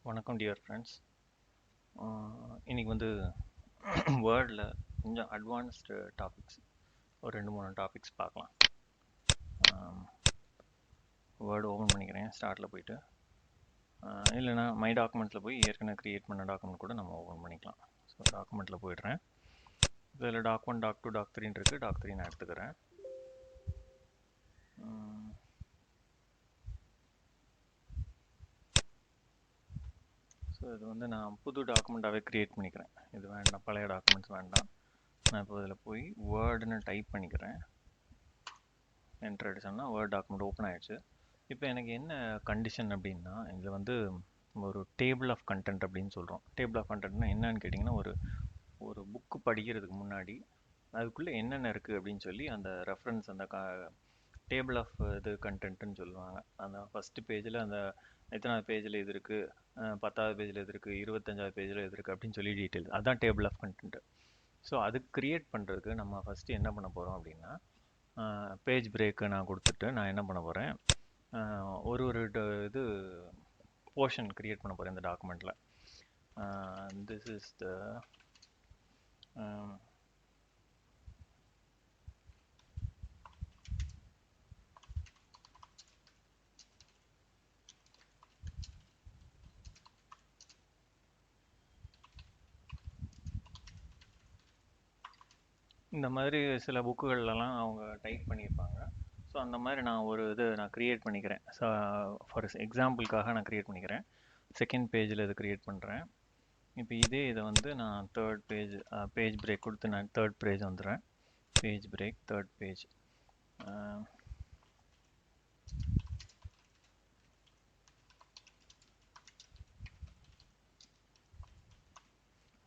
வணக்கம் dear friends. இன்றைக்கி வந்து வேர்டில் கொஞ்சம் அட்வான்ஸ்டு டாபிக்ஸ் ஒரு 2-3 டாபிக்ஸ் பார்க்கலாம். வேர்டு ஓப்பன் பண்ணிக்கிறேன் ஸ்டார்ட்டில் போயிட்டு, இல்லைனா மை டாக்குமெண்ட்டில் போய் ஏற்கனவே க்ரியேட் பண்ண டாக்குமெண்ட் கூட நம்ம ஓப்பன் பண்ணிக்கலாம். ஸோ டாக்குமெண்ட்டில் போய்ட்றேன். இதில் டாக் 1, டாக் 2, டாக் 3 இருக்குது. டாக் 3 நான் எடுத்துக்கிறேன். ஸோ இது வந்து நான் புது டாக்குமெண்ட்டாகவே க்ரியேட் பண்ணிக்கிறேன். இது வேண்டாம், பழைய டாக்குமெண்ட்ஸ் வேண்டாம். நான் இப்போ இதில் போய் வேர்டுன்னு டைப் பண்ணிக்கிறேன். என்ட்ரு அடிச்சோம்னா வேர்ட் டாக்குமெண்ட் ஓப்பன் ஆகிடுச்சு. இப்போ எனக்கு என்ன கண்டிஷன் அப்படின்னா, இதில் வந்து ஒரு டேபிள் ஆஃப் கண்டென்ட் அப்படின்னு சொல்கிறோம். டேபிள் ஆஃப் கண்டென்ட்னா என்னன்னு கேட்டிங்கன்னா, ஒரு புக்கு படிக்கிறதுக்கு முன்னாடி அதுக்குள்ளே என்னென்ன இருக்குது அப்படின்னு சொல்லி அந்த ரெஃபரன்ஸ், அந்த டேபிள் ஆஃப் இது கண்டென்ட்டுன்னு சொல்லுவாங்க. அந்த ஃபஸ்ட்டு பேஜில் அந்த எத்தனாவது பேஜில் இது இருக்குது, 10வது பேஜில் இது இருக்குது, 25வது பேஜில் இது இருக்குது அப்படின்னு சொல்லி டீட்டெயில், அதுதான் டேபிள் ஆஃப் கண்டென்ட்டு. ஸோ அது க்ரியேட் பண்ணுறதுக்கு நம்ம ஃபஸ்ட்டு என்ன பண்ண போகிறோம் அப்படின்னா, பேஜ் பிரேக்கு நான் கொடுத்துட்டு நான் என்ன பண்ண போகிறேன், ஒரு இது போர்ஷன் க்ரியேட் பண்ண போகிறேன் இந்த டாக்குமெண்ட்டில். திஸ் இஸ் த இந்த மாதிரி சில புக்குகள்லாம் அவங்க டைப் பண்ணியிருப்பாங்க. ஸோ அந்த மாதிரி நான் ஒரு இது நான் க்ரியேட் பண்ணிக்கிறேன். ஸோ ஃபார் எக்ஸாம்பிளுக்காக நான் க்ரியேட் பண்ணிக்கிறேன். செகண்ட் பேஜில் இது க்ரியேட் பண்ணுறேன். இப்போ இதை வந்து நான் தேர்ட் பேஜ் பிரேக் கொடுத்து நான் தேர்ட் பேஜ் வந்துடுறேன். Page break third page.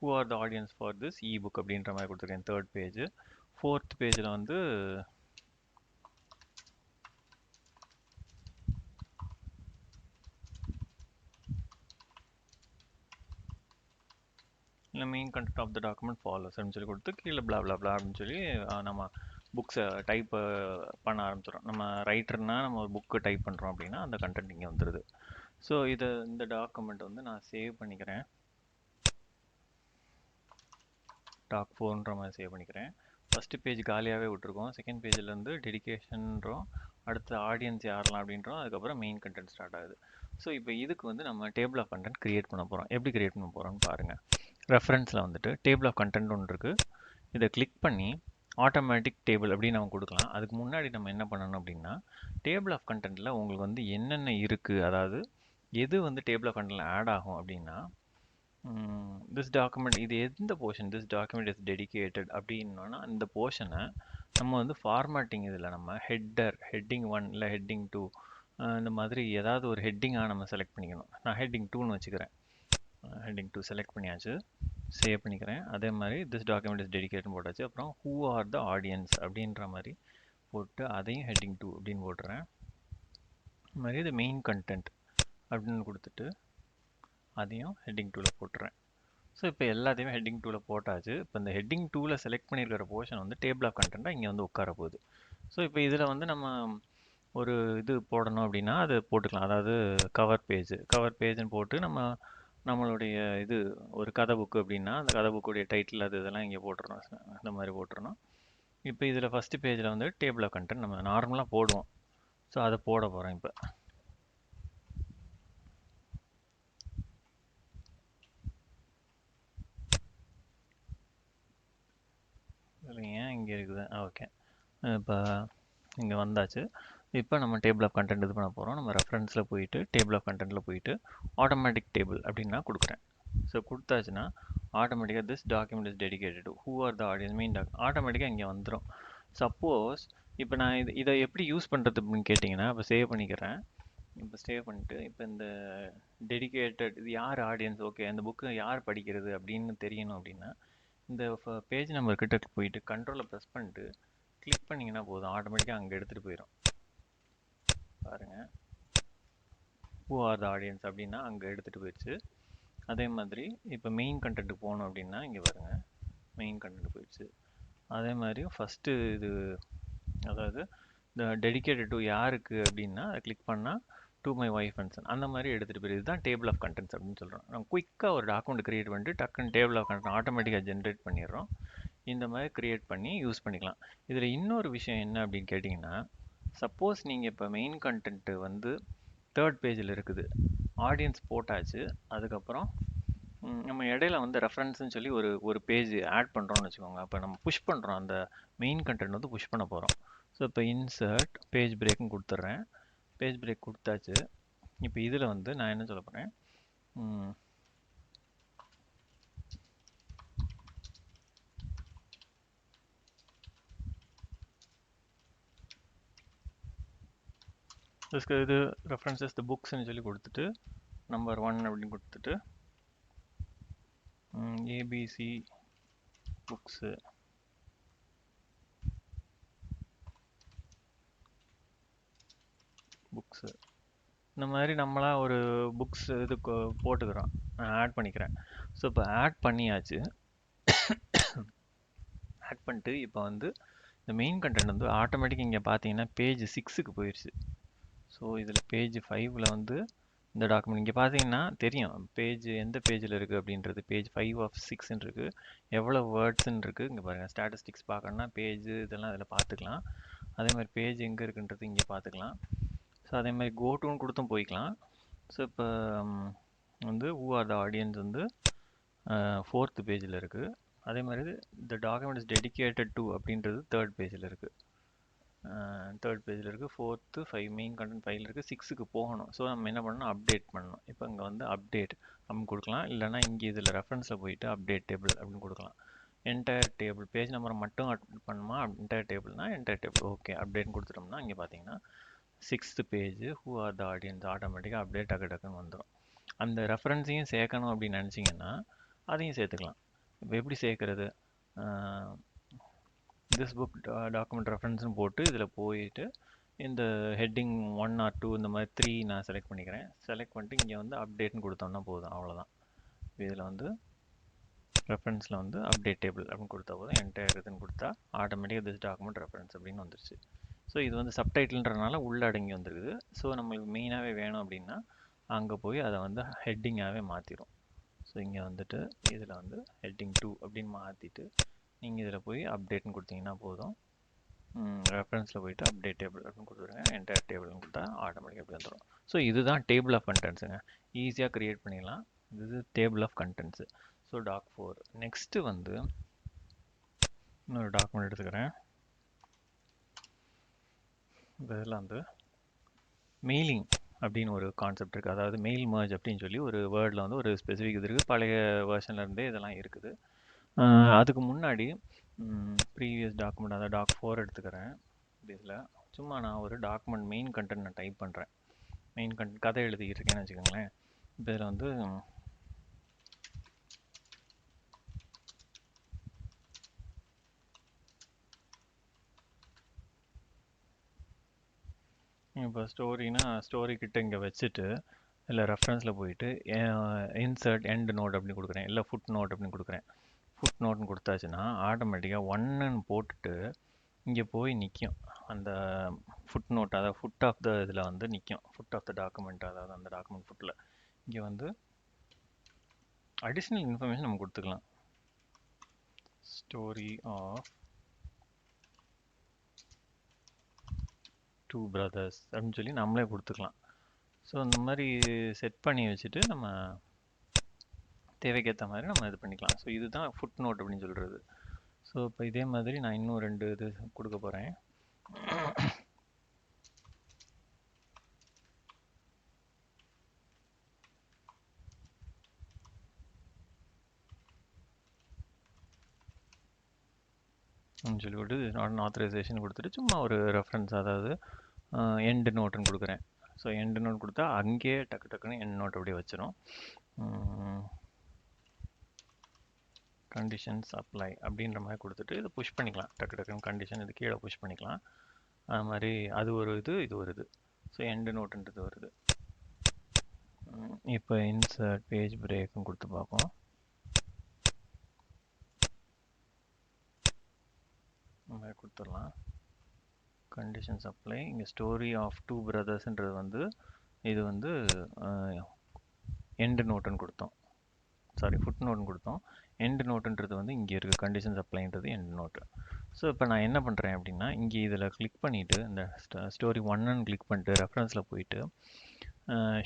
who are the audience for this e-book அப்படின்ற மாதிரி கொடுத்துருக்கேன் தேர்ட் பேஜ். ஃபோர்த் பேஜில் வந்து இல்லை main content of the document follows அப்படின்னு சொல்லி கொடுத்து கீழே பிளா பிளா பிளா அப்படின்னு சொல்லி நம்ம புக்ஸை டைப் பண்ண ஆரம்பிச்சிடும். நம்ம ரைட்டர்னால் நம்ம ஒரு புக்கு டைப் பண்ணுறோம் அப்படின்னா அந்த கண்டென்ட் இங்கே வந்துடுது. ஸோ இந்த டாக்குமெண்ட் வந்து நான் சேவ் பண்ணிக்கிறேன். டாக் 4ன்ற மாதிரி சேவ் பண்ணிக்கிறேன். ஃபஸ்ட்டு பேஜ் காலியாகவே விட்டுருக்கோம். செகண்ட் பேஜ்லேருந்து டெடிகேஷன்றோம், அடுத்த ஆடியன்ஸ் யாரெல்லாம் அப்படின்றோம், அதுக்கப்புறம் மெயின் கண்டென்ட் ஸ்டார்ட் ஆகுது. ஸோ இப்போ இதுக்கு வந்து நம்ம டேபிள் ஆஃப் கண்டென்ட் க்ரியேட் பண்ண போகிறோம். எப்படி க்ரியேட் பண்ண போகிறோம்னு பாருங்கள். ரெஃபரன்ஸில் வந்துட்டு டேபிள் ஆஃப் கண்டென்ட் ஒன்று இருக்குது. இதை கிளிக் பண்ணி ஆட்டோமேட்டிக் டேபிள் அப்படின்னு நம்ம கொடுக்கலாம். அதுக்கு முன்னாடி நம்ம என்ன பண்ணணும் அப்படின்னா, டேபிள் ஆஃப் கண்டென்ட்டில் உங்களுக்கு வந்து என்னென்ன இருக்குது, அதாவது எது வந்து டேபிள் ஆஃப் கண்டென்ட்டில் ஆட் ஆகும் அப்படின்னா, திஸ் டாக்குமெண்ட், இது எந்த portion, this document is dedicated அப்படின்னா அந்த போர்ஷனை நம்ம வந்து ஃபார்மேட்டிங், இதில் நம்ம ஹெட்டிங் 1 இல்லை ஹெட்டிங் 2 இந்த மாதிரி ஏதாவது ஒரு ஹெட்டிங்காக நம்ம செலக்ட் பண்ணிக்கணும். நான் ஹெட்டிங் 2ன்னு வச்சுக்கிறேன். ஹெட்டிங் 2 செலக்ட் பண்ணியாச்சு, சேவ் பண்ணிக்கிறேன். அதே மாதிரி திஸ் டாக்குமெண்ட் இஸ் டெடிகேட்னு போட்டாச்சு. அப்புறம் ஹூ ஆர் த ஆடியன்ஸ் அப்படின்ற மாதிரி போட்டு அதையும் ஹெட்டிங் 2 அப்படின்னு போட்டுறேன். இது மாதிரி இது மெயின் கண்டென்ட் அப்படின்னு கொடுத்துட்டு அதையும் ஹெட்டிங் 2ல் போட்டுறேன். ஸோ இப்போ எல்லாத்தையுமே ஹெட்டிங் 2ல் போட்டாச்சு. இப்போ இந்த ஹெட்டிங் 2ல் செலக்ட் பண்ணியிருக்கிற போர்ஷன் வந்து டேபிள் ஆஃப் கண்டென்ட்டாக இங்கே வந்து உட்கார போகுது. ஸோ இப்போ இதில் வந்து நம்ம ஒரு இது போடணும் அப்படின்னா அது போட்டுக்கலாம். அதாவது கவர் பேஜ்னு போட்டு நம்மளுடைய இது ஒரு கதை புக்கு அப்படின்னா அந்த கதை புக்குடைய டைட்டில் இதெல்லாம் இங்கே போட்டுறணும். இந்த மாதிரி போட்டுறணும். இப்போ இதில் ஃபஸ்ட்டு பேஜில் வந்து டேபிள் ஆஃப் கண்டென்ட் நம்ம நார்மலாக போடுவோம். ஸோ அதை போட போகிறேன். இப்போ இதில் ஏன் இங்கே இருக்குது, ஓகே, இப்போ இங்கே வந்தாச்சு. இப்போ நம்ம டேபிள் ஆஃப் கண்டென்ட் இது பண்ண போகிறோம். நம்ம ரெஃபரன்ஸில் போயிட்டு டேபிள் ஆஃப் கண்டென்ட்டில் போயிட்டு ஆட்டோமேட்டிக் டேபிள் அப்படின்னா கொடுக்குறேன். ஸோ கொடுத்தாச்சுன்னா ஆட்டோமேட்டிக்காக this document is dedicated who are the audience main ஆட்டோமேட்டிக்காக இங்கே வந்துடும். சப்போஸ் இப்போ நான் இதை எப்படி யூஸ் பண்ணுறது அப்படின்னு கேட்டிங்கன்னா, இப்போ சேவ் பண்ணிக்கிறேன். இப்போ சேவ் பண்ணிட்டு இப்போ இந்த டெடிகேட்டட் இது யார் ஆடியன்ஸ், ஓகே, அந்த புக்கு யார் படிக்கிறது அப்படின்னு தெரியணும் அப்படின்னா இந்த பேஜ் நம்பர் கிட்ட போயிட்டு கண்ட்ரோலை ப்ரெஸ் பண்ணிட்டு கிளிக் பண்ணிங்கன்னா போதும், ஆட்டோமேட்டிக்காக அங்கே எடுத்துகிட்டு போயிடும். பாருங்கள், ஹூ ஆர் த ஆடியன்ஸ் அப்படின்னா அங்கே எடுத்துகிட்டு போயிடுச்சு. அதே மாதிரி இப்போ மெயின் கண்டென்ட்டுக்கு போகணும் அப்படின்னா இங்கே பாருங்கள், மெயின் கண்டென்ட் போயிடுச்சு. அதே மாதிரி ஃபஸ்ட்டு இது, அதாவது இந்த டெடிகேட்டட் டு யாருக்கு அப்படின்னா அதை கிளிக் பண்ணால் to my wife and son அந்த மாதிரி எடுத்துகிட்டு போய் இதுதான் டேபிள் ஆஃப் கண்டென்ட்ஸ் அப்படின்னு சொல்கிறோம். நம்ம குயிக்காக ஒரு டாக்குமெண்ட் க்ரியேட் பண்ணிட்டு டக்குன்னு டேபிள் ஆஃப் கண்டென்ட் ஆட்டோமேட்டிக்காக ஜென்ரேட் பண்ணிடுறோம். இந்த மாதிரி க்ரியேட் பண்ணி யூஸ் பண்ணிக்கலாம். இதில் இன்னொரு விஷயம் என்ன அப்படின்னு கேட்டிங்கன்னா, சப்போஸ் நீங்கள் இப்போ மெயின் கண்டென்ட்டு வந்து தேர்ட் பேஜில் இருக்குது, ஆடியன்ஸ் போட்டாச்சு, அதுக்கப்புறம் நம்ம இடையில வந்து ரெஃபரன்ஸ்னு சொல்லி ஒரு ஒரு பேஜ் ஆட் பண்ணுறோம்னு வச்சுக்கோங்க. அப்போ நம்ம புஷ் பண்ணுறோம், அந்த மெயின் கண்டென்ட் வந்து புஷ் பண்ண போகிறோம். ஸோ இப்போ இன்சர்ட் பேஜ் பிரேக்கும் கொடுத்துட்றேன். பேஜ் பிரேக் கொடுத்தாச்சு. இப்போ இதில் வந்து நான் என்ன சொல்ல போகிறேன், இது ரெஃபரன்சஸ் த புக்ஸ்ன்னு சொல்லி கொடுத்துட்டு நம்பர் 1 அப்படின்னு கொடுத்துட்டு ஏபிசி புக்ஸு இந்த மாதிரி நம்மளாம் ஒரு புக்ஸ் இது போட்டுக்கிறோம், ஆட் பண்ணிக்கிறேன். ஸோ இப்போ ஆட் பண்ணியாச்சு. ஆட் பண்ணிட்டு இப்போ வந்து இந்த மெயின் கண்டென்ட் வந்து ஆட்டோமேட்டிக் இங்கே பார்த்தீங்கன்னா பேஜ் 6க்கு போயிடுச்சு. ஸோ இதில் பேஜ் 5ல் வந்து இந்த டாக்குமெண்ட் இங்கே பார்த்தீங்கன்னா தெரியும் பேஜ் எந்த பேஜில் இருக்குது அப்படின்றது. பேஜ் 5 ஆஃப் 6ன்னு இருக்குது, எவ்வளோ வேர்ட்ஸ்ன்னு இருக்குது. இங்கே பாருங்கள், ஸ்டாட்டிஸ்டிக்ஸ் பார்க்கணுன்னா பேஜ் இதெல்லாம் இதில் பார்த்துக்கலாம். அதே மாதிரி பேஜ் எங்கே இருக்குன்றது இங்கே பார்த்துக்கலாம். ஸோ அதே மாதிரி கோ டுன்னு கொடுத்தும் போய்க்கலாம். ஸோ இப்போ வந்து ஹூ ஆர் த ஆடியன்ஸ் வந்து 4th பேஜில் இருக்குது. அதே மாதிரி இந்த டாக்குமெண்ட் இஸ் டெடிகேட்டட் டு அப்படின்றது 3rd பேஜில் இருக்குது. 3rd பேஜில் இருக்குது. 4th 5 மெயின் கண்டென்ட் 5 இருக்குது. 6க்கு போகணும். ஸோ நம்ம என்ன பண்ணணும், அப்டேட் பண்ணணும். இப்போ இங்கே வந்து அப்டேட் அப்படின்னு கொடுக்கலாம். இல்லைனா இங்கே இதில் ரெஃபரன்ஸில் போயிட்டு அப்டேட் டேபிள் அப்படின்னு கொடுக்கலாம். என்டையர் டேபிள் பேஜ் நம்பரை மட்டும் அப்டேட் பண்ணுமா, என்டையர் டேபிள்னா என்டையர் டேபிள். ஓகே, அப்டேட்னு கொடுத்துட்டோம்னா இங்கே பார்த்தீங்கன்னா 6th page who are the audience ஆட்டோமேட்டிக்காக அப்டேட் டக்குன்னு வந்துடும். அந்த ரெஃபரன்ஸையும் சேர்க்கணும் அப்படின்னு நினச்சிங்கன்னா அதையும் சேர்த்துக்கலாம். இப்போ எப்படி சேர்க்குறது, திஸ் புக் டாக்குமெண்ட் ரெஃபரன்ஸ்னு போட்டு இதில் போயிட்டு இந்த ஹெட்டிங் 1 or 2 இந்த மாதிரி 3 நான் செலக்ட் பண்ணிக்கிறேன். செலக்ட் பண்ணிட்டு இங்கே வந்து அப்டேட்னு கொடுத்தோம்னா போதும், அவ்வளோதான். இதில் வந்து ரெஃபரன்ஸில் வந்து அப்டேட் டேபிள் அப்படின்னு கொடுத்தா போதும். என்டையர் இதுன்னு கொடுத்தா ஆட்டோமேட்டிக்காக திஸ் டாக்குமெண்ட் ரெஃபரன்ஸ் அப்படின்னு வந்துருச்சு. ஸோ இது வந்து சப்டைட்டில்ன்றனால உள்ளடங்கி வந்துருக்குது. ஸோ நம்மளுக்கு மெயினாகவே வேணும் அப்படின்னா அங்கே போய் அதை வந்து ஹெட்டிங்காகவே மாற்றிடும். ஸோ இங்கே வந்துட்டு இதில் வந்து ஹெட்டிங் 2 அப்படின்னு மாற்றிட்டு நீங்கள் இதில் போய் அப்டேட்னு கொடுத்தீங்கன்னா போதும். ரெஃபரன்ஸில் போயிட்டு அப்டேட் டேபிள் அப்படின்னு கொடுத்துருங்க. என்டையர் டேபிள்னு கொடுத்தா ஆட்டோமேட்டிக்காக எப்படி வந்துடும். ஸோ இதுதான் டேபிள் ஆஃப் கண்டென்ட்ஸுங்க. ஈஸியாக க்ரியேட் பண்ணிடலாம். இது table of contents. So doc 4. Next வந்து இன்னொரு டாக்குமெண்ட் எடுத்துக்கிறேன். இதில் வந்து மெயிலிங் அப்படின்னு ஒரு கான்செப்ட் இருக்குது. அதாவது மெயில் மர்ஜ் அப்படின்னு சொல்லி ஒரு வேர்டில் வந்து ஒரு ஸ்பெசிஃபிக் இது இருக்குது. பழைய வேர்ஷன்லேருந்தே இதெல்லாம் இருக்குது. அதுக்கு முன்னாடி ப்ரீவியஸ் டாக்குமெண்ட், அதாவது டாக் 4 எடுத்துக்கிறேன். இதில் சும்மா நான் ஒரு டாக்குமெண்ட் மெயின் கண்டென்ட் நான் டைப் பண்ணுறேன். மெயின் கண்டென்ட் கதை எழுதிக்கிட்டு இருக்கேன்னு வச்சுக்கோங்களேன். இப்போ இதில் வந்து இப்போ ஸ்டோரினா ஸ்டோரி கிட்ட இங்கே வச்சுட்டு இல்லை ரெஃபரன்ஸில் போயிட்டு இன்சர்ட் எண்ட் நோட் அப்படின்னு கொடுக்குறேன், இல்லை ஃபுட் நோட் அப்படின்னு கொடுக்குறேன். ஃபுட் நோட்னு கொடுத்தாச்சுன்னா ஆட்டோமேட்டிக்காக 1ன்னு போட்டுட்டு இங்கே போய் நிற்கும். அந்த ஃபுட் நோட், அதாவது ஃபுட் ஆஃப் த இதில் வந்து நிற்கும். ஃபுட் ஆஃப் த டாக்குமெண்ட், அதாவது அந்த டாக்குமெண்ட் ஃபுட்டில் இங்கே வந்து அடிஷ்னல் இன்ஃபர்மேஷன் நம்ம கொடுத்துக்கலாம். ஸ்டோரி ஆஃப் 2 brothers அப்படின்னு சொல்லி நம்மளே கொடுத்துக்கலாம். ஸோ இந்த மாதிரி செட் பண்ணி வச்சுட்டு நம்ம தேவைக்கேற்ற மாதிரி நம்ம இது பண்ணிக்கலாம். ஸோ இதுதான் ஃபுட் நோட் அப்படின்னு சொல்கிறது. ஸோ இப்போ இதே மாதிரி நான் இன்னும் 2 இது கொடுக்க போகிறேன். சொல்லி விட்டு நாட் ஆத்தரைசேஷன் கொடுத்துட்டு சும்மா ஒரு ரெஃபரன்ஸ், அதாவது எண்ட் நோட்டுன்னு கொடுக்குறேன். ஸோ எண்ட் நோட் கொடுத்தா அங்கேயே டக்குன்னு எண்ட் நோட் அப்படியே வச்சிடும். கண்டிஷன்ஸ் அப்ளை அப்படின்ற மாதிரி கொடுத்துட்டு இதை புஷ் பண்ணிக்கலாம். டக்குன்னு கண்டிஷன் இது கீழே புஷ் பண்ணிக்கலாம். அது மாதிரி அது ஒரு இது, இது ஒரு இது. ஸோ எண்டு நோட்டுன்றது வருது. இப்போ இன்சர்ட் பேஜ் பிரேக்கும் கொடுத்து பார்ப்போம். நம்ம கொடுத்துடலாம். Conditions apply. இங்கே ஸ்டோரி ஆஃப் 2 brothersன்றது வந்து இது வந்து எண்டு நோட்டுன்னு கொடுத்தோம். சாரி, ஃபுட் நோட்னு கொடுத்தோம். எண்டு நோட்டுன்றது வந்து இங்கே இருக்குது, கண்டிஷன்ஸ் அப்ளைன்றது எண்டு நோட்டு. ஸோ இப்போ நான் என்ன பண்ணுறேன் அப்படின்னா, இங்கே இதில் கிளிக் பண்ணிவிட்டு இந்த ஸ்டோரி ஒன்னு கிளிக் பண்ணிட்டு ரெஃபரன்ஸில் போயிட்டு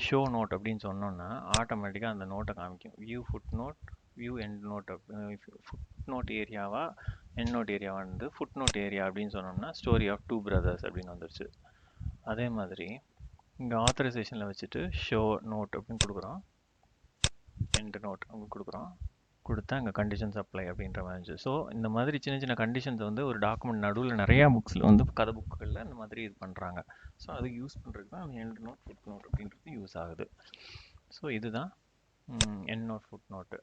ஷோ நோட் அப்படின்னு சொன்னோன்னா ஆட்டோமேட்டிக்காக அந்த நோட்டை காமிக்கும். View footnote, view endnote. Footnote ஏரியாவா எண்ட் நோட் ஏரியாவா வந்து ஃபுட் நோட் ஏரியா அப்படின்னு சொன்னோம்னா ஸ்டோரி ஆஃப் டூ பிரதர்ஸ் அப்படின்னு வந்துருச்சு. அதே மாதிரி இங்கே ஆத்தரைசேஷனில் வச்சுட்டு ஷோ நோட் அப்படின்னு கொடுக்குறோம், எண்ட் நோட் அப்படின்னு கொடுக்குறோம். கொடுத்தா இங்கே கண்டிஷன்ஸ் அப்ளை அப்படின்ற மாதிரி இருந்துச்சு. ஸோ இந்த மாதிரி சின்ன சின்ன கண்டிஷன்ஸ் வந்து ஒரு டாக்குமெண்ட் நடுவில் நிறையா புக்ஸில் வந்து கதை புக்குகளில் இந்த மாதிரி இது பண்ணுறாங்க. ஸோ அது யூஸ் பண்ணுறதுக்கு தான் அந்த எண்ட் நோட் ஃபுட் நோட் அப்படின்றது யூஸ் ஆகுது. ஸோ இதுதான் எண்ட் நோட் ஃபுட் நோட்டு.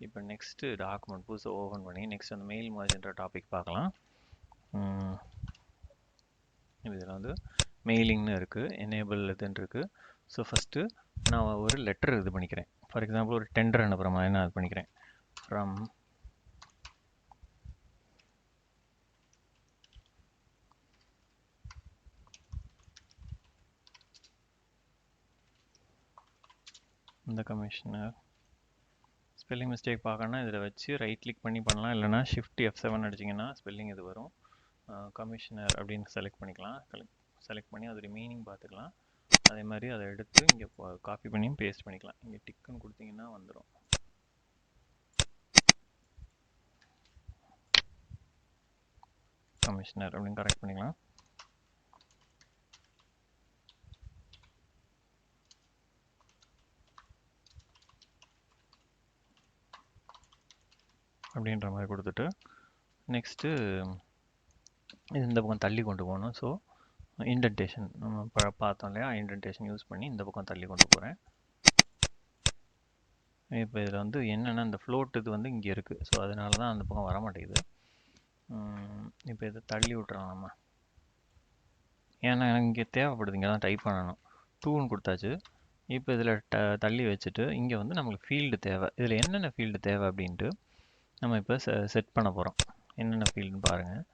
இப்போ நெக்ஸ்ட்டு டாக்குமெண்ட் புதுசாக ஓப்பன் பண்ணி நெக்ஸ்ட் அந்த மெயில் மர்ஜ்ன்ற டாபிக் பார்க்கலாம். இதில் வந்து மெயிலிங்னு இருக்குது, எனேபிள் இதுன்னு இருக்குது. ஸோ ஃபஸ்ட்டு நான் ஒரு லெட்டர் இது பண்ணிக்கிறேன். ஃபார் எக்ஸாம்பிள் ஒரு டெண்டர் அனுப்புகிற மாதிரி நான் இது பண்ணிக்கிறேன். ஃப்ரம் இந்த கமிஷனர். ஸ்பெல்லிங் மிஸ்டேக் பார்க்கணுன்னா இதில் வச்சு ரைட் கிளிக் பண்ணி பண்ணலாம், இல்லைனா ஷிஃப்ட் F7 அடிச்சிங்கன்னா ஸ்பெல்லிங் இது வரும். கமிஷனர் அப்படின்னு செலக்ட் பண்ணிக்கலாம். செலக்ட் பண்ணி அதோடைய மீனிங் பார்த்துக்கலாம். அதே மாதிரி அதை எடுத்து இங்கே காப்பி பண்ணியும் பேஸ்ட் பண்ணிக்கலாம். இங்கே டிக்குன்னு கொடுத்தீங்கன்னா வந்துடும். கமிஷனர் அப்படின்னு கரெக்ட் பண்ணிக்கலாம். அப்படின்ற மாதிரி கொடுத்துட்டு நெக்ஸ்ட்டு இது இந்த பக்கம் தள்ளி கொண்டு போகணும். ஸோ இன்டென்டேஷன் நம்ம பார்த்தோம் இல்லையா, இன்டென்டேஷன் யூஸ் பண்ணி இந்த பக்கம் தள்ளி கொண்டு போகிறேன். இப்போ இதில் வந்து என்னென்னா இந்த ஃப்ளோட் இது வந்து இங்கே இருக்குது. ஸோ அதனால தான் அந்த பக்கம் வர மாட்டேங்குது. இப்போ இதை தள்ளி விட்டுறோம் நம்ம, ஏன்னா எனக்கு இங்கே தேவைப்படுது, இங்கே தான் டைப் பண்ணணும். 2ன்னு கொடுத்தாச்சு. இப்போ இதில் தள்ளி வச்சுட்டு இங்கே வந்து நம்மளுக்கு ஃபீல்டு தேவை. இதில் என்னென்ன ஃபீல்டு தேவை அப்படின்ட்டு நம்ம இப்போ செட் பண்ண போகிறோம். என்னென்ன ஃபீல்டுன்னு பாருங்கள்.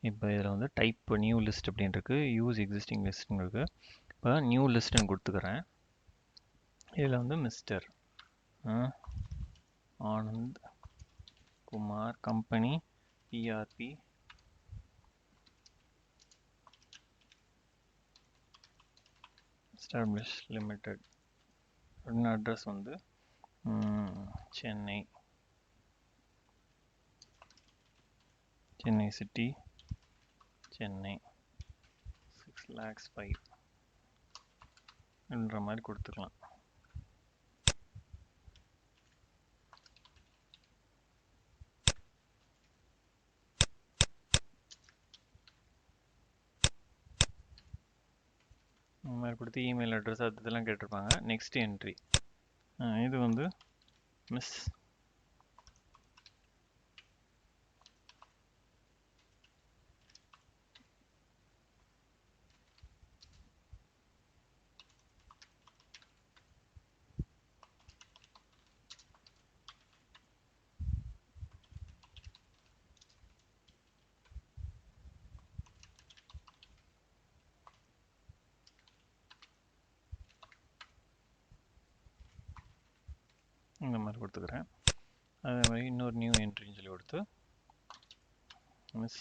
இப்போ இதில் வந்து டைப் நியூ லிஸ்ட் அப்படின்னு இருக்குது, யூஸ் எக்ஸிஸ்டிங் லிஸ்ட்னு இருக்குது. இப்போ நியூ லிஸ்ட்டுன்னு கொடுத்துக்கிறேன். இதில் வந்து mister Anand Kumar, company PRB, establish limited அப்படின்னு அட்ரஸ் வந்து சென்னை சிட்டி, சென்னை 6,05,000 என்ற மாதிரி கொடுத்துக்கலாம். இந்த மாதிரி கொடுத்து இமெயில் அட்ரஸ் அது இதெல்லாம் கேட்டிருப்பாங்க. நெக்ஸ்ட் என்ட்ரி இது வந்து மிஸ் இந்த மாதிரி கொடுத்துக்கிறேன். அதே மாதிரி இன்னொரு நியூ என்ட்ரின்னு சொல்லி கொடுத்து மிஸ்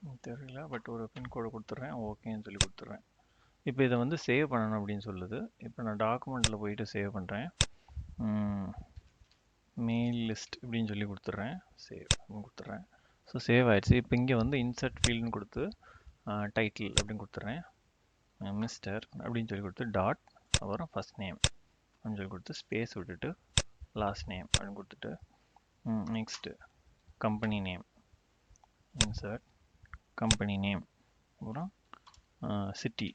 நான் தெரியல, பட் ஒரு பின்கோடு கொடுத்துட்றேன், ஓகேன்னு சொல்லி கொடுத்துட்றேன். இப்போ இதை வந்து சேவ் பண்ணணும் அப்படின்னு சொல்லுது. இப்போ நான் டாக்குமெண்ட்டில் போயிட்டு சேவ் பண்ணுறேன். மெயில் லிஸ்ட் அப்படின்னு சொல்லி கொடுத்துட்றேன், சேவ் அப்படின்னு கொடுத்துட்றேன். ஸோ சேவ் ஆயிடுச்சு. இப்போ இங்கே வந்து இன்சர்ட் ஃபீல்டுன்னு கொடுத்து டைட்டில் அப்படின்னு கொடுத்துட்றேன். மிஸ்டர் அப்படின்னு சொல்லி கொடுத்து டாட் அப்புறம் ஃபஸ்ட் நேம் அப்படின்னு சொல்லி கொடுத்து ஸ்பேஸ் விட்டுட்டு லாஸ்ட் நேம் அப்படின்னு கொடுத்துட்டு next company name, insert company name, அப்புறம் சிட்டி,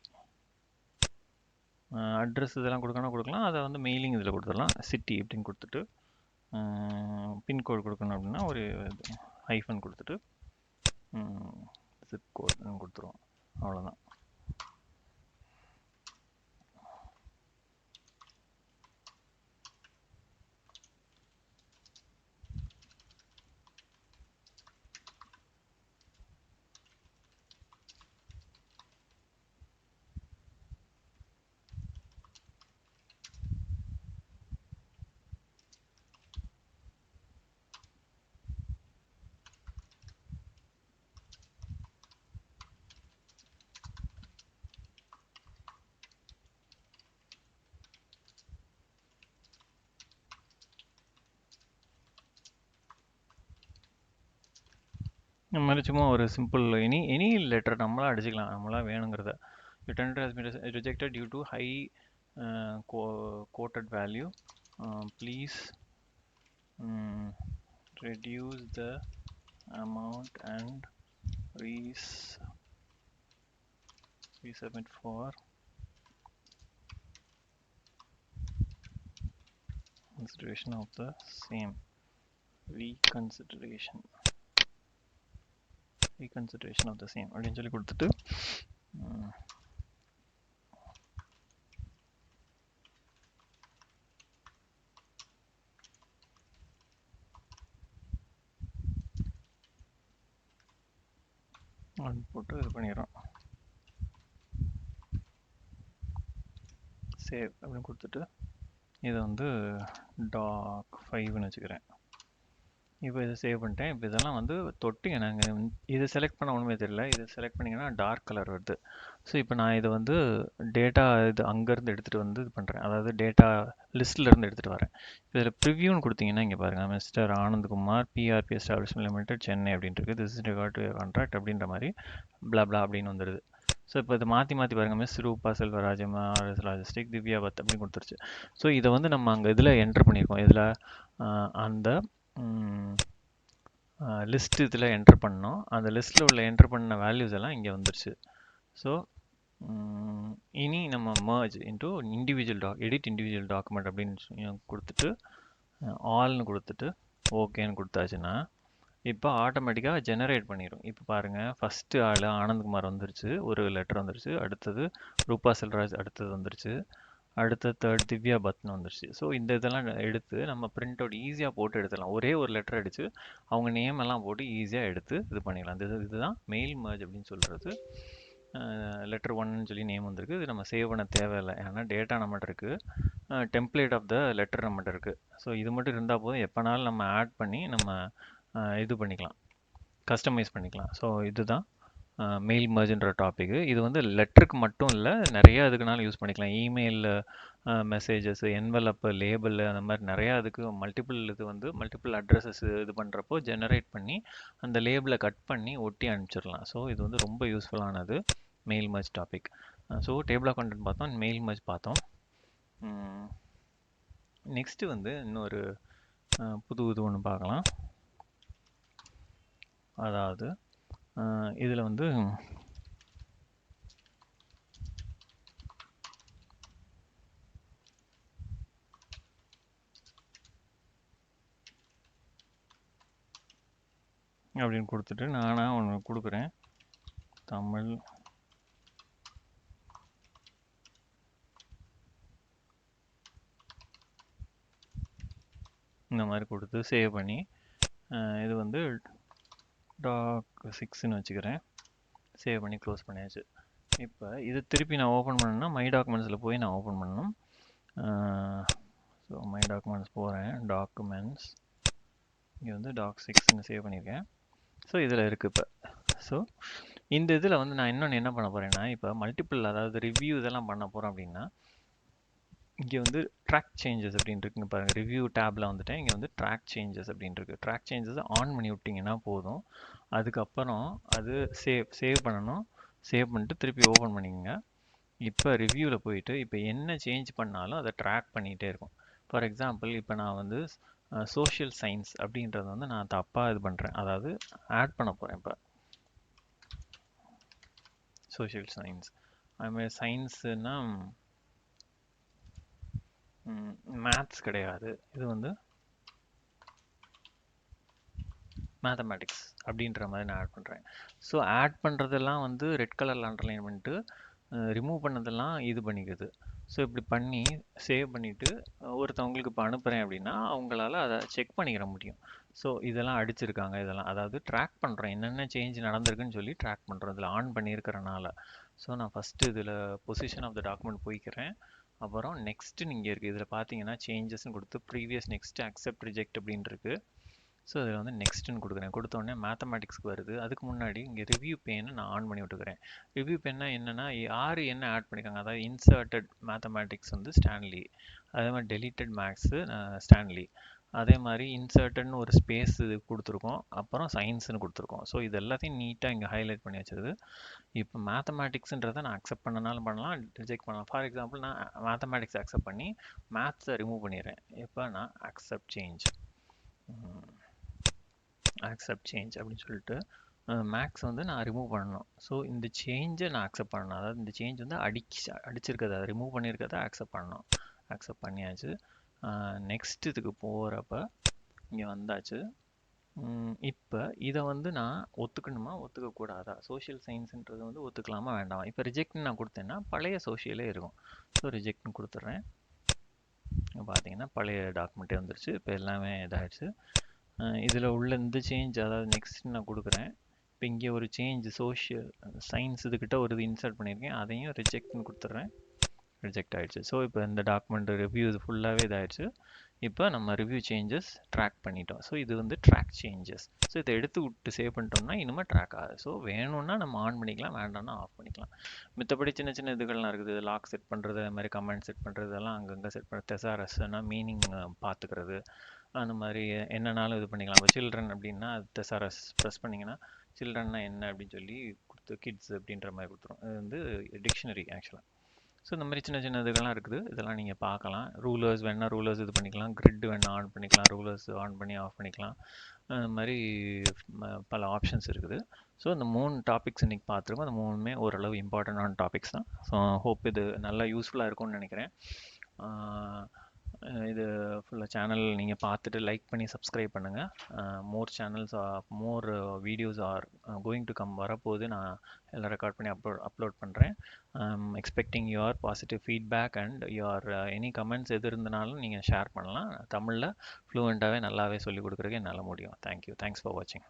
அட்ரஸ் இதெல்லாம் கொடுக்கலாம். அதை வந்து மெயிலிங் இதில் கொடுத்துடலாம். சிட்டி அப்படின்னு கொடுத்துட்டு பின்கோடு கொடுக்கணும் அப்படின்னா ஒரு ஹைஃபன் கொடுத்துட்டு ஜிப் கோட் கொடுத்துருவோம். அவ்வளோதான். இந்த மாதிரி சும்மா ஒரு சிம்பிள் எனி லெட்டர் நம்மளாக அடிச்சுக்கலாம், நம்மளாக வேணுங்கிறத. Your tender has been rejected due to high quoted value. Please reduce the amount and resubmit for consideration of the same. Reconsideration of the same அப்படின்னு சொல்லி கொடுத்துட்டு போட்டு இது பண்ணிடுறோம். சேவ் அப்படின்னு கொடுத்துட்டு இதை வந்து doc5ன்னு வச்சுக்கிறேன். இப்போ இதை சேவ் பண்ணிட்டேன். இப்போ இதெல்லாம் வந்து தொட்டு எனக்கு இதை செலக்ட் பண்ண ஒன்றுமே தெரியல. இதை செலக்ட் பண்ணிங்கன்னா டார்க் கலர் வருது. ஸோ இப்போ நான் இதை வந்து டேட்டா இது அங்கேருந்து எடுத்துகிட்டு வந்து இது பண்ணுறேன். அதாவது டேட்டா லிஸ்ட்லேருந்து எடுத்துகிட்டு வரேன். இதில் ப்ரிவ்யூன்னு கொடுத்தீங்கன்னா இங்கே பாருங்கள், mister Anandkumar PRB establishment limited Chennai அப்படின்ட்டு இருக்குது. This is record to contract அப்படின்ற மாதிரி பிளா அப்படின்னு வந்துடுது. ஸோ இப்போ இதை மாற்றி பாருங்கள், மிஸ் ரூபா செல்வராஜமா லாஜிஸ்டிக் திவ்யா பத் அப்படின்னு கொடுத்துருச்சு. ஸோ இதை வந்து நம்ம அங்கே இதில் என்ட்ரு பண்ணியிருக்கோம். இதில் அந்த லிஸ்ட் இதில் என்ட்ரு பண்ணோம். அந்த லிஸ்ட்டில் உள்ள என்ட்ரு பண்ண வேல்யூஸ் எல்லாம் இங்கே வந்துருச்சு. ஸோ இனி நம்ம merge into edit individual document அப்படின்னு கொடுத்துட்டு ஆல்னு கொடுத்துட்டு ஓகேன்னு கொடுத்தாச்சுன்னா இப்போ ஆட்டோமேட்டிக்காக ஜெனரேட் பண்ணிடும். இப்போ பாருங்கள், ஃபஸ்ட்டு ஆள் ஆனந்த்குமார் வந்துருச்சு, ஒரு லெட்டர் வந்துருச்சு. அடுத்தது ரூபா செல்வராஜ் அடுத்தது வந்துருச்சு. அடுத்த தேர்ட் திவ்யா பத்னு வந்துருச்சு. ஸோ இந்த இதெல்லாம் எடுத்து நம்ம பிரிண்ட் அவுட் ஈஸியாக போட்டு எடுத்துடலாம். ஒரே ஒரு லெட்டர் அடித்து அவங்க நேம் எல்லாம் போட்டு ஈஸியாக எடுத்து இது பண்ணிடலாம். இதுதான் மெயில் merge அப்படின்னு சொல்கிறது. லெட்டர் 1ன்னு சொல்லி நேம் வந்திருக்கு. இது நம்ம சேவ் பண்ண தேவையில்லை, ஏன்னா டேட்டா நம்மகிட்ட இருக்குது, டெம்ப்ளேட் ஆஃப் த லெட்டர் நம்மகிட்ட இருக்குது. ஸோ இது மட்டும் இருந்தால் போதும், எப்போனாலும் நம்ம ஆட் பண்ணி நம்ம இது பண்ணிக்கலாம், கஸ்டமைஸ் பண்ணிக்கலாம். ஸோ இதுதான் மெயில் mergeன்ற டாபிக். இது வந்து லெட்டருக்கு மட்டும் இல்லை, நிறைய இதுக்குனாலும் யூஸ் பண்ணிக்கலாம். இமெயில் மெசேஜஸ், என்வலப்பு, லேபிள், அந்த மாதிரி நிறையா இதுக்கு மல்டிபிள் அட்ரஸஸ் இது பண்ணுறப்போ ஜெனரேட் பண்ணி அந்த லேபிளை கட் பண்ணி ஒட்டி அனுப்பிச்சிடலாம். ஸோ இது வந்து ரொம்ப யூஸ்ஃபுல்லானது மெயில் merge டாபிக். ஸோ டேபிள் ஆஃப் கண்டென்ட் பார்த்தோம், மெயில் merge பார்த்தோம். நெக்ஸ்ட்டு வந்து இன்னொரு புது இது ஒன்று பார்க்கலாம். அதாவது இதில் வந்து அப்படின்னு கொடுத்துட்டு நானாக ஒன்று கொடுக்குறேன், தமிழ் இந்த மாதிரி கொடுத்து சேவ் பண்ணி இது வந்து doc6ன்னு வச்சுக்கிறேன். சேவ் பண்ணி க்ளோஸ் பண்ணியாச்சு. இப்போ இது திருப்பி நான் ஓப்பன் பண்ணேன்னா மை டாக்குமெண்ட்ஸில் போய் நான் ஓப்பன் பண்ணணும். ஸோ மை டாக்குமெண்ட்ஸ் போகிறேன், டாக்குமெண்ட்ஸ், இங்கே வந்து doc6ன்னு சேவ் பண்ணியிருக்கேன். ஸோ இதில் இருக்குது இப்போ. ஸோ இந்த இதில் வந்து நான் இன்னொன்று என்ன பண்ண போகிறேன்னா, இப்போ மல்டிபிள், அதாவது ரிவ்யூ இதெல்லாம் பண்ண போகிறோம் அப்படின்னா, இங்கே வந்து ட்ராக் சேஞ்சஸ் அப்படின்னு இருக்குங்க பாருங்கள். ரிவ்யூ டேப்பில் வந்துட்டேன். இங்கே வந்து ட்ராக் சேஞ்சஸ் அப்படின்னு இருக்குது. ட்ராக் சேஞ்சஸ் ஆன் பண்ணி விட்டிங்கன்னா போதும். அதுக்கப்புறம் அது சேவ் பண்ணணும். சேவ் பண்ணிட்டு திருப்பி ஓப்பன் பண்ணிக்கோங்க. இப்போ ரிவ்யூவில் போயிட்டு இப்போ என்ன சேஞ்ச் பண்ணாலும் அதை ட்ராக் பண்ணிகிட்டே இருக்கும். ஃபார் எக்ஸாம்பிள் இப்போ நான் வந்து சோஷியல் சயின்ஸ் அப்படின்றத வந்து நான் தப்பாக இது பண்ணுறேன், அதாவது ஆட் பண்ண போகிறேன். இப்போ சோஷியல் சயின்ஸ் அதுமாதிரி சயின்ஸுன்னா மேத்ஸ் கிடையாது, இது வந்து மேத்தமேட்டிக்ஸ் அப்படின்ற மாதிரி நான் ஆட் பண்ணுறேன். ஸோ ஆட் பண்ணுறதெல்லாம் வந்து ரெட் கலரில் அண்டர்லைன் பண்ணிட்டு ரிமூவ் பண்ணதெல்லாம் இது பண்ணிக்குது. ஸோ இப்படி பண்ணி சேவ் பண்ணிவிட்டு ஒருத்தவங்களுக்கு இப்போ அனுப்புகிறேன் அப்படின்னா அவங்களால அதை செக் பண்ணிக்கிற முடியும். ஸோ இதெல்லாம் அடிச்சிருக்காங்க, இதெல்லாம் அதாவது ட்ராக் பண்ணுறேன், என்னென்ன சேஞ்ச் நடந்திருக்குன்னு சொல்லி ட்ராக் பண்ணுறோம் இதில் ஆன் பண்ணியிருக்கிறனால. ஸோ நான் ஃபஸ்ட்டு இதில் பொசிஷன் ஆஃப் த டாக்குமெண்ட் போய்க்கிறேன். அப்புறம் நெக்ஸ்ட்டு நீங்கள் இருக்குது இதில் பார்த்தீங்கன்னா சேஞ்சஸ்ன்னு கொடுத்து ப்ரீவியஸ் நெக்ஸ்ட்டு அக்செப்ட் ரிஜெக்ட் அப்படின்னு இருக்குது. ஸோ இதில் வந்து நெக்ஸ்ட்டுன்னு கொடுக்குறேன். கொடுத்தோடனே மேத்தமேட்டிக்ஸ்க்கு வருது. அதுக்கு முன்னாடி இங்கே ரிவ்யூ பேனை நான் ஆன் பண்ணி விட்டுக்கிறேன். ரிவ்யூ பேன்னா என்னென்னா யார் என்ன ஆட் பண்ணியிருக்காங்க, அதாவது இன்சர்ட்டட் மேத்தமேட்டிக்ஸ் வந்து ஸ்டான்லி, அதே மாதிரி டெலிட்டட் மேக்ஸு ஸ்டான்லி, அதே மாதிரி இன்சர்ட்டட்னு ஒரு ஸ்பேஸ் கொடுத்துருக்கோம், அப்புறம் சயின்ஸ்னு கொடுத்துருக்கோம். ஸோ இது எல்லாத்தையும் நீட்டாக இங்கே ஹைலைட் பண்ணி வச்சிருது. இப்போ மேத்தமேட்டிக்ஸ்ன்றதை நான் அக்செப்ட் பண்ணனாலும் பண்ணலாம், ரிஜெக்ட் பண்ணலாம். ஃபார் எக்ஸாம்பிள் நான் மேத்தமேட்டிக்ஸ் அக்செப்ட் பண்ணி மேத்ஸை ரிமூவ் பண்ணிடுறேன். இப்போ நான் அக்செப்ட் சேஞ்ச் அப்படின்னு சொல்லிட்டு மேக்ஸ் வந்து நான் ரிமூவ் பண்ணணும். ஸோ இந்த சேஞ்சை நான் அக்செப்ட் பண்ணணும், அதாவது இந்த சேஞ்ச் வந்து அடிச்சிருக்கிறத ரிமூவ் பண்ணியிருக்கிறத அக்செப்ட் பண்ணணும். அக்செப்ட் பண்ணியாச்சு. நெக்ஸ்ட் இதுக்கு போகிறப்ப இங்கே வந்தாச்சு. இப்போ இதை வந்து நான் ஒத்துக்கணுமா ஒத்துக்கக்கூடாதா, சோஷியல் சயின்ஸுன்றது வந்து ஒத்துக்கலாமா வேண்டாமா. இப்போ ரிஜெக்ட்னு நான் கொடுத்தேன்னா பழைய சோஷியலே இருக்கும். ஸோ ரிஜெக்ட்னு கொடுத்துட்றேன். பார்த்தீங்கன்னா பழைய டாக்குமெண்ட்டே வந்துருச்சு. இப்போ எல்லாமே இதாகிடுச்சு. இதில் உள்ள இந்த சேஞ்ச், அதாவது நெக்ஸ்ட் நான் கொடுக்குறேன். இப்போ இங்கே ஒரு சேஞ்ச் சோஷியல் சயின்ஸ் இதுக்கிட்ட ஒரு இது இன்சர்ட் பண்ணியிருக்கேன், அதையும் ரிஜெக்ட்னு கொடுத்துட்றேன். ரிஜெக்ட் ஆகிடுச்சு. ஸோ இப்போ இந்த டாக்குமெண்ட் ரிவ்யூ இது ஃபுல்லாகவே இதாகிடுச்சு. இப்போ நம்ம ரிவ்யூ சேஞ்சஸ் ட்ராக் பண்ணிட்டோம். ஸோ இது வந்து ட்ராக் சேஞ்சஸ். ஸோ இதை எடுத்து விட்டு சேவ் பண்ணிட்டோம்னா இனிமேல் ட்ராக் ஆகுது. ஸோ வேணும்னா நம்ம ஆன் பண்ணிக்கலாம், வேண்டாம்னா ஆஃப் பண்ணிக்கலாம். மித்தபடி சின்ன சின்ன இதுகள்லாம் இருக்குது. லாக் செட் பண்ணுறது, அது மாதிரி கமெண்ட் செட் பண்ணுறது, எல்லாம் அங்கங்கே செட் பண்ணுறது. தெசாரஸ்னா மீனிங் பார்த்துக்கிறது, அந்த மாதிரி என்னன்னாலும் இது பண்ணிக்கலாம். இப்போ சில்ட்ரன் அப்படின்னா தெசாரஸ் ப்ரெஸ் பண்ணிங்கன்னா சில்ட்ரன்னா என்ன அப்படின்னு சொல்லி கொடுத்து கிட்ஸ் அப்படின்ற மாதிரி கொடுத்துரும். இது வந்து டிக்ஷனரி ஆக்சுவலாக. ஸோ இந்த மாதிரி சின்ன சின்ன இதுகள்லாம் இருக்குது. இதெல்லாம் நீங்கள் பார்க்கலாம். ரூலர்ஸ் வேணால் ரூலர்ஸ் இது பண்ணிக்கலாம், கிரிட் வேணால் ஆன் பண்ணிக்கலாம், ரூலர்ஸ் ஆன் பண்ணி ஆஃப் பண்ணிக்கலாம். அந்த மாதிரி பல ஆப்ஷன்ஸ் இருக்குது. ஸோ இந்த 3 டாபிக்ஸ் இன்றைக்கி பார்த்துருக்கோம். அந்த 3மே ஓரளவு இம்பார்ட்டண்டான டாபிக்ஸ் தான். ஸோ ஹோப் இது நல்லா யூஸ்ஃபுல்லாக இருக்கும்னு நினைக்கிறேன். இது ஃபுல்லாக சேனல் நீங்கள் பார்த்துட்டு லைக் பண்ணி சப்ஸ்கிரைப் பண்ணுங்கள். More channels more videos are going to come வரப்போது. நான் எல்லாம் ரெக்கார்ட் பண்ணி அப்லோட் பண்ணுறேன். Expecting your positive feedback and your any comments எது இருந்தனாலும் நீங்கள் ஷேர் பண்ணலாம். தமிழில் ஃப்ளூவெண்ட்டாகவே நல்லாவே சொல்லிக் கொடுக்குறதுக்கு என்னால் முடியும். தேங்க்யூ. தேங்க்ஸ் ஃபார் வாட்சிங்.